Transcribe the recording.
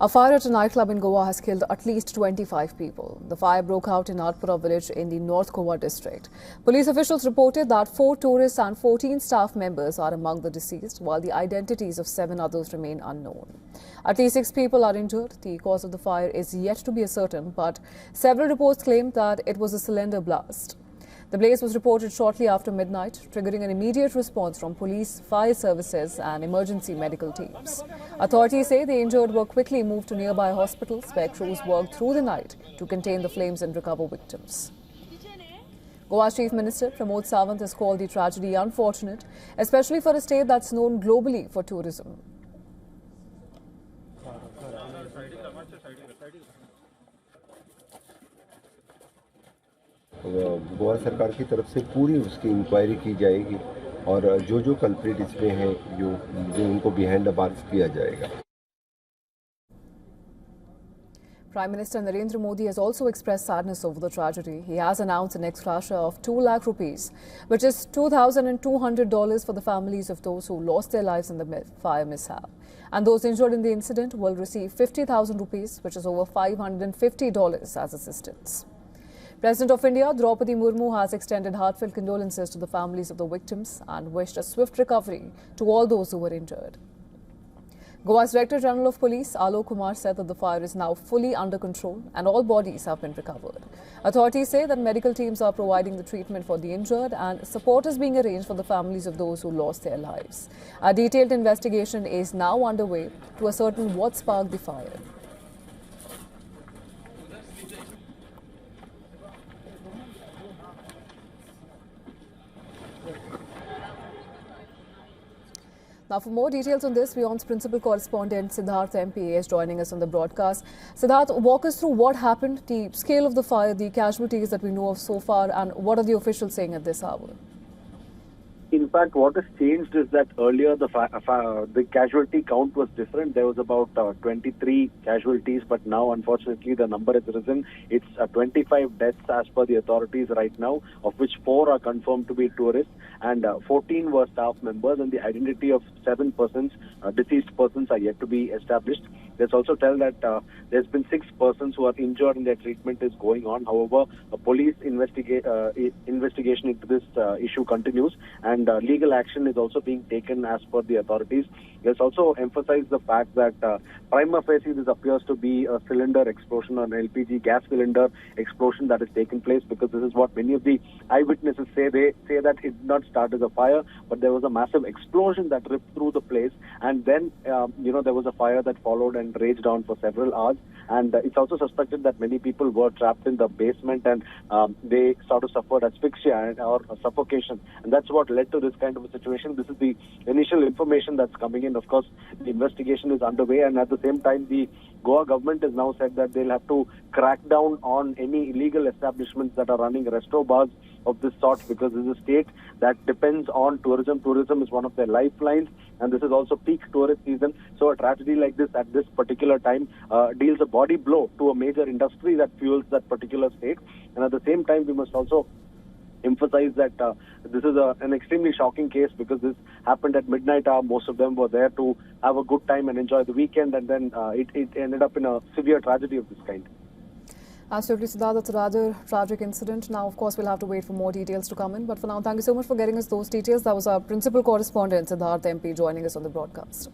A fire at a nightclub in Goa has killed at least 25 people. The fire broke out in Arpora village in the North Goa district. Police officials reported that 4 tourists and 14 staff members are among the deceased, while the identities of 7 others remain unknown. At least 6 people are injured. The cause of the fire is yet to be ascertained, but several reports claim that it was a cylinder blast. The blaze was reported shortly after midnight, triggering an immediate response from police, fire services and emergency medical teams. Authorities say the injured were quickly moved to nearby hospitals where crews worked through the night to contain the flames and recover victims. Goa's Chief Minister Pramod Sawant has called the tragedy unfortunate, especially for a state that's known globally for tourism. Goa सरकार की तरफ से पूरी उसकी inquiry की जाएगी और जो कल्प्रिट इसमें हैं जो उनको बिहाइंड द बार्स किया जाएगा. Prime Minister Narendra Modi has also expressed sadness over the tragedy. He has announced an ex-gratia of 2 lakh rupees, which is $2,200 for the families of those who lost their lives in the fire mishap. And those injured in the incident will receive 50,000 rupees, which is over $550 as assistance. President of India, Prez Murmu, has extended heartfelt condolences to the families of the victims and wished a swift recovery to all those who were injured. Goa's Director General of Police, Alok Kumar, said that the fire is now fully under control and all bodies have been recovered. Authorities say that medical teams are providing the treatment for the injured and support is being arranged for the families of those who lost their lives. A detailed investigation is now underway to ascertain what sparked the fire. Now, for more details on this, WION's principal correspondent Siddharth MP is joining us on the broadcast. Siddharth, walk us through what happened, the scale of the fire, the casualties that we know of so far, and what are the officials saying at this hour? In fact, what has changed is that earlier the casualty count was different. There was about 23 casualties, but now, unfortunately, the number has risen. It's 25 deaths as per the authorities right now, of which 4 are confirmed to be tourists, and 14 were staff members, and the identity of 7 persons, deceased persons, are yet to be established. Let's also tell that there's been 6 persons who are injured and their treatment is going on. However, a police investigation into this issue continues, and legal action is also being taken as per the authorities. Let's also emphasize the fact that prima facie this appears to be a cylinder explosion, an LPG gas cylinder explosion that has taken place, because this is what many of the eyewitnesses say. They say that it did not start as a fire, but there was a massive explosion that ripped through the place, and then there was a fire that followed and raged on for several hours. And it's also suspected that many people were trapped in the basement and they sort of suffered asphyxia or suffocation. And that's what led to this kind of a situation. This is the initial information that's coming in. Of course, the investigation is underway, and at the same time, the Goa government has now said that they'll have to crack down on any illegal establishments that are running resto bars of this sort, because this is a state that depends on tourism. Tourism is one of their lifelines, and this is also peak tourist season. So a tragedy like this at this particular time deals a body blow to a major industry that fuels that particular state. And at the same time, we must also emphasize that this is an extremely shocking case, because this happened at midnight hour. Most of them were there to have a good time and enjoy the weekend, and then it ended up in a severe tragedy of this kind. Absolutely, Siddharth. That's a rather tragic incident. Now, of course, we'll have to wait for more details to come in. But for now, thank you so much for getting us those details. That was our principal correspondent, Siddharth MP, joining us on the broadcast.